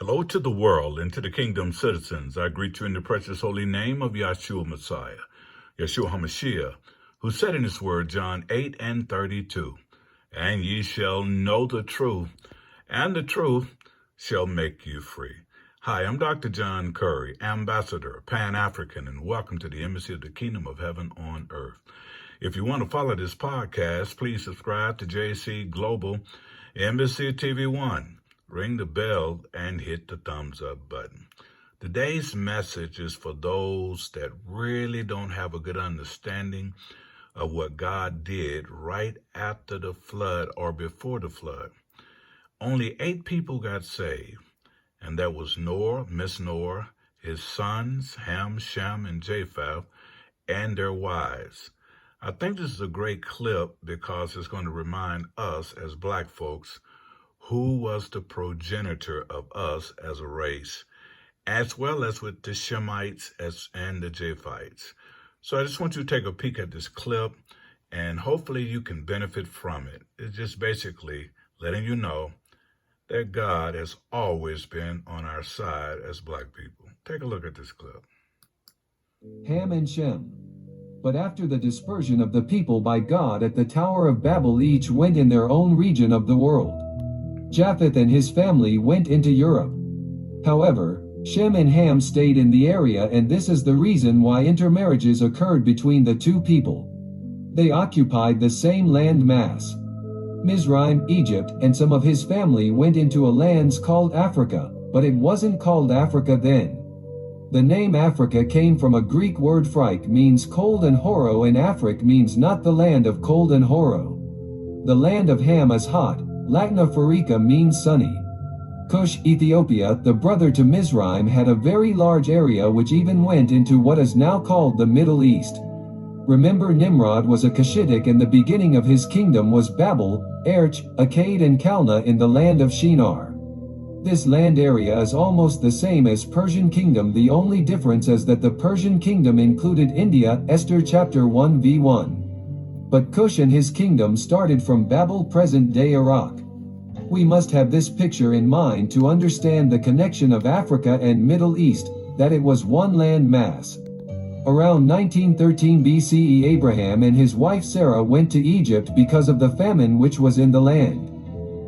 Hello to the world and to the kingdom citizens. I greet you in the precious holy name of Yahshua Messiah, Yeshua HaMashiach, who said in his word, John 8:32, "And ye shall know the truth, and the truth shall make you free." Hi, I'm Dr. John Curry, Ambassador, Pan-African, and welcome to the Embassy of the Kingdom of Heaven on Earth. If you want to follow this podcast, please subscribe to JC Global Embassy TV 1. Ring the bell and hit the thumbs up button. Today's message is for those that really don't have a good understanding of what God did right after the flood or before the flood. Only 8 people got saved, and that was Noah, Miss Noah, his sons, Ham, Shem, and Japheth, and their wives. I think this is a great clip because it's going to remind us as black folks who was the progenitor of us as a race, as well as with the Shemites and the Japhethites. So I just want you to take a peek at this clip, and hopefully you can benefit from it. It's just basically letting you know that God has always been on our side as black people. Take a look at this clip. Ham and Shem. But after the dispersion of the people by God at the Tower of Babel, each went in their own region of the world. Japheth and his family went into Europe. However, Shem and Ham stayed in the area, and this is the reason why intermarriages occurred between the two people. They occupied the same land mass. Mizraim, Egypt, and some of his family went into a lands called Africa, but it wasn't called Africa then. The name Africa came from a Greek word phryke, means cold, and horo, and Afrik means not the land of cold and horo. The land of Ham is hot. Latin Africa means sunny. Cush, Ethiopia, the brother to Mizraim, had a very large area which even went into what is now called the Middle East. Remember, Nimrod was a Cushitic, and the beginning of his kingdom was Babel, Erch, Akkad, and Calneh in the land of Shinar. This land area is almost the same as Persian kingdom. The only difference is that the Persian kingdom included India, Esther chapter 1v1. But Cush and his kingdom started from Babel, present-day Iraq. We must have this picture in mind to understand the connection of Africa and Middle East, that it was one land mass. Around 1913 BCE, Abraham and his wife Sarah went to Egypt because of the famine which was in the land.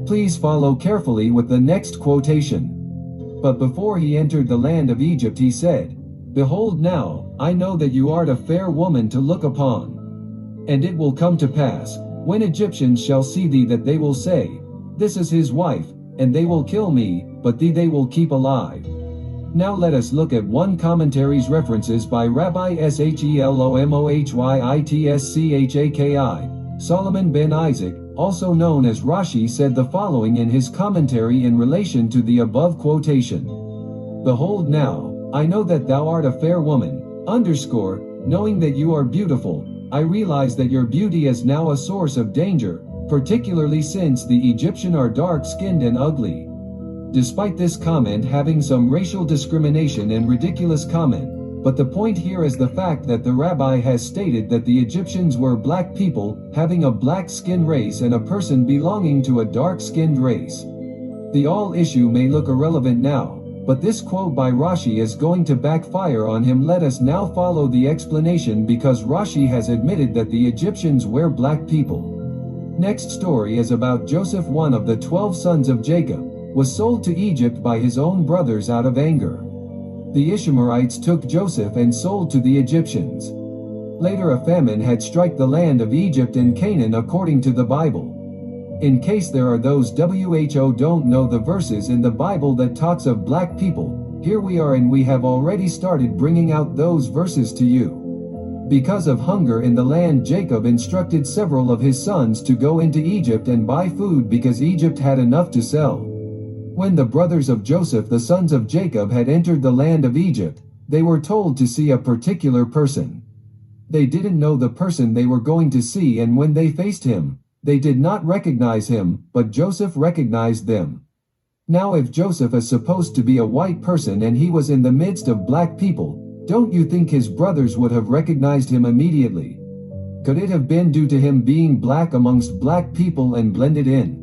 Please follow carefully with the next quotation. But before he entered the land of Egypt, he said, "Behold, now, I know that you art a fair woman to look upon. And it will come to pass, when Egyptians shall see thee, that they will say, This is his wife, and they will kill me, but thee they will keep alive." Now let us look at one commentary's references by Rabbi Shelomohyitschaki. Solomon ben Isaac, also known as Rashi, said the following in his commentary in relation to the above quotation. "Behold, now, I know that thou art a fair woman, knowing that you are beautiful, I realize that your beauty is now a source of danger, particularly since the Egyptians are dark-skinned and ugly." Despite this comment having some racial discrimination and ridiculous comment, but the point here is the fact that the rabbi has stated that the Egyptians were black people, having a black skin race, and a person belonging to a dark-skinned race. The all issue may look irrelevant now, but this quote by Rashi is going to backfire on him. Let us now follow the explanation, because Rashi has admitted that the Egyptians were black people. Next story is about Joseph. One of the 12 sons of Jacob was sold to Egypt by his own brothers out of anger. The Ishmaelites took Joseph and sold to the Egyptians. Later a famine had struck the land of Egypt and Canaan according to the Bible. In case there are those who don't know the verses in the Bible that talks of black people, here we are, and we have already started bringing out those verses to you. Because of hunger in the land, Jacob instructed several of his sons to go into Egypt and buy food because Egypt had enough to sell. When the brothers of Joseph, the sons of Jacob, had entered the land of Egypt, they were told to see a particular person. They didn't know the person they were going to see, and when they faced him, they did not recognize him, but Joseph recognized them. Now if Joseph is supposed to be a white person and he was in the midst of black people, don't you think his brothers would have recognized him immediately? Could it have been due to him being black amongst black people and blended in?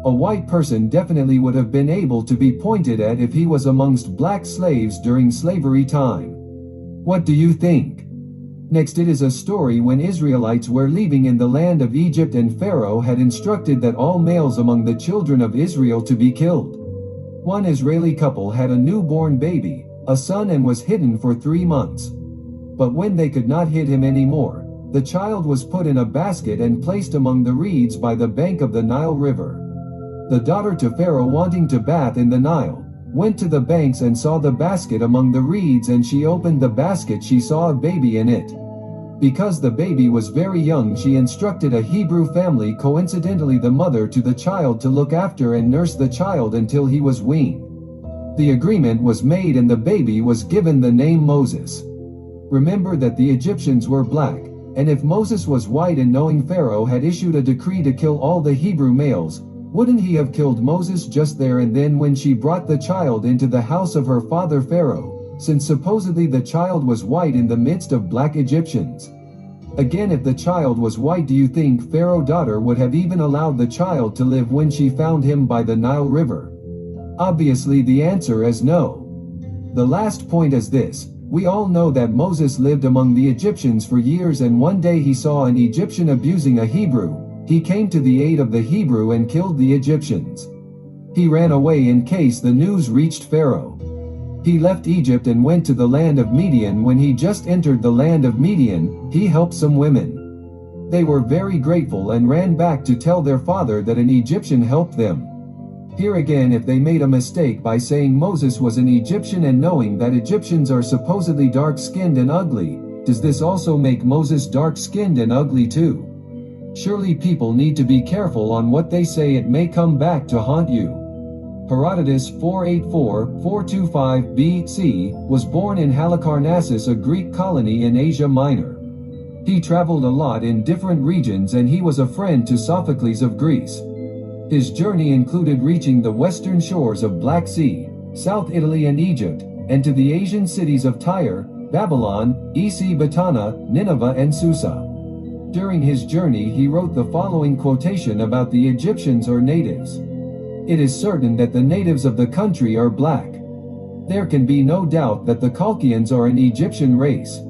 A white person definitely would have been able to be pointed at if he was amongst black slaves during slavery time. What do you think? Next, it is a story when Israelites were leaving in the land of Egypt and Pharaoh had instructed that all males among the children of Israel to be killed. One Israeli couple had a newborn baby, a son, and was hidden for 3 months. But when they could not hid him anymore, the child was put in a basket and placed among the reeds by the bank of the Nile River. The daughter to Pharaoh, wanting to bath in the Nile, went to the banks and saw the basket among the reeds, and she opened the basket. She saw a baby in it. Because the baby was very young, she instructed a Hebrew family, coincidentally the mother to the child, to look after and nurse the child until he was weaned. The agreement was made and the baby was given the name Moses. Remember that the Egyptians were black, and if Moses was white and knowing Pharaoh had issued a decree to kill all the Hebrew males, wouldn't he have killed Moses just there and then when she brought the child into the house of her father Pharaoh, since supposedly the child was white in the midst of black Egyptians? Again, if the child was white, do you think Pharaoh's daughter would have even allowed the child to live when she found him by the Nile River? Obviously the answer is no. The last point is this: we all know that Moses lived among the Egyptians for years, and one day he saw an Egyptian abusing a Hebrew. He came to the aid of the Hebrew and killed the Egyptians. He ran away in case the news reached Pharaoh. He left Egypt and went to the land of Midian. When he just entered the land of Midian, he helped some women. They were very grateful and ran back to tell their father that an Egyptian helped them. Here again, if they made a mistake by saying Moses was an Egyptian and knowing that Egyptians are supposedly dark-skinned and ugly, does this also make Moses dark-skinned and ugly too? Surely people need to be careful on what they say. It may come back to haunt you. Herodotus 484-425 B.C. was born in Halicarnassus, a Greek colony in Asia Minor. He traveled a lot in different regions and he was a friend to Sophocles of Greece. His journey included reaching the western shores of Black Sea, South Italy and Egypt, and to the Asian cities of Tyre, Babylon, Ecbatana, Nineveh and Susa. During his journey he wrote the following quotation about the Egyptians or natives. It is certain that the natives of the country are black. There can be no doubt that the Colchians are an Egyptian race.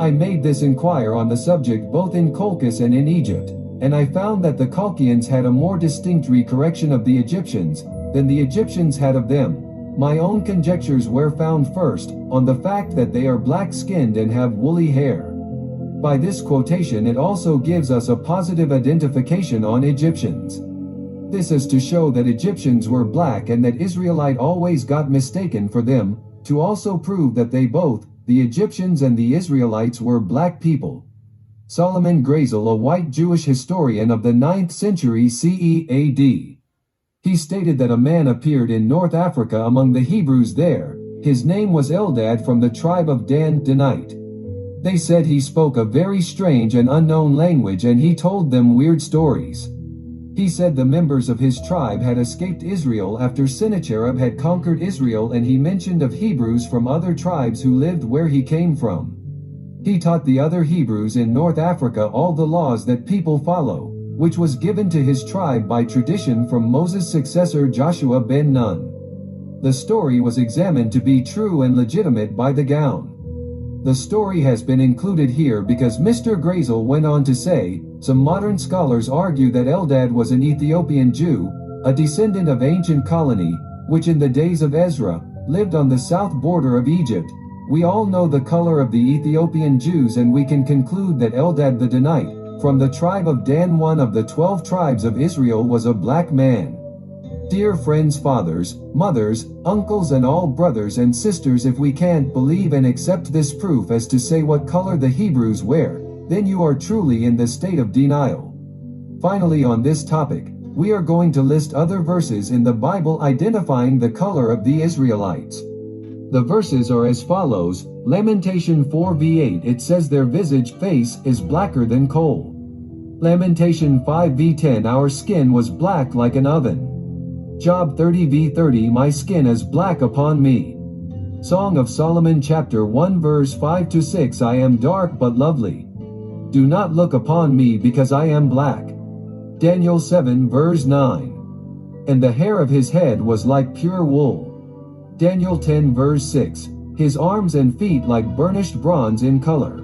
I made this inquire on the subject both in Colchis and in Egypt, and I found that the Colchians had a more distinct recollection of the Egyptians than the Egyptians had of them. My own conjectures were found first on the fact that they are black-skinned and have woolly hair. By this quotation it also gives us a positive identification on Egyptians. This is to show that Egyptians were black and that Israelite always got mistaken for them, to also prove that they both, the Egyptians and the Israelites, were black people. Solomon Grazel, a white Jewish historian of the 9th century CE AD. He stated that a man appeared in North Africa among the Hebrews there. His name was Eldad from the tribe of Danite. They said he spoke a very strange and unknown language and he told them weird stories. He said the members of his tribe had escaped Israel after Sennacherib had conquered Israel, and he mentioned of Hebrews from other tribes who lived where he came from. He taught the other Hebrews in North Africa all the laws that people follow, which was given to his tribe by tradition from Moses' successor Joshua ben Nun. The story was examined to be true and legitimate by the Gaon. The story has been included here because Mr. Grazel went on to say, some modern scholars argue that Eldad was an Ethiopian Jew, a descendant of ancient colony, which in the days of Ezra, lived on the south border of Egypt. We all know the color of the Ethiopian Jews, and we can conclude that Eldad the Danite, from the tribe of Dan, one of the 12 tribes of Israel, was a black man. Dear friends, fathers, mothers, uncles and all brothers and sisters, if we can't believe and accept this proof as to say what color the Hebrews wear, then you are truly in the state of denial. Finally, on this topic, we are going to list other verses in the Bible identifying the color of the Israelites. The verses are as follows. Lamentation 4:8, it says their visage face is blacker than coal. Lamentation 5:10, our skin was black like an oven. Job 30:30, my skin is black upon me. Song of Solomon chapter 1 verse 5-6, I am dark but lovely. Do not look upon me because I am black. Daniel 7 verse 9. and the hair of his head was like pure wool. Daniel 10 verse 6. His arms and feet like burnished bronze in color.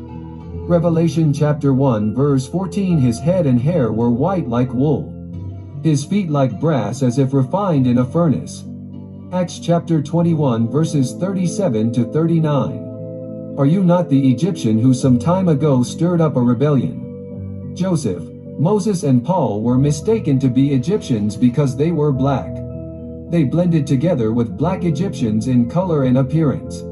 Revelation chapter 1 verse 14. His head and hair were white like wool. His feet like brass as if refined in a furnace. Acts chapter 21 verses 37 to 39. Are you not the Egyptian who some time ago stirred up a rebellion? Joseph, Moses and Paul were mistaken to be Egyptians because they were black. They blended together with black Egyptians in color and appearance.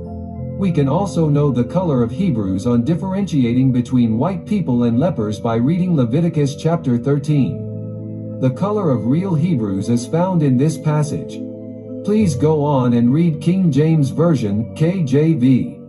We can also know the color of Hebrews on differentiating between white people and lepers by reading Leviticus chapter 13. The color of real Hebrews is found in this passage. Please go on and read King James Version, KJV.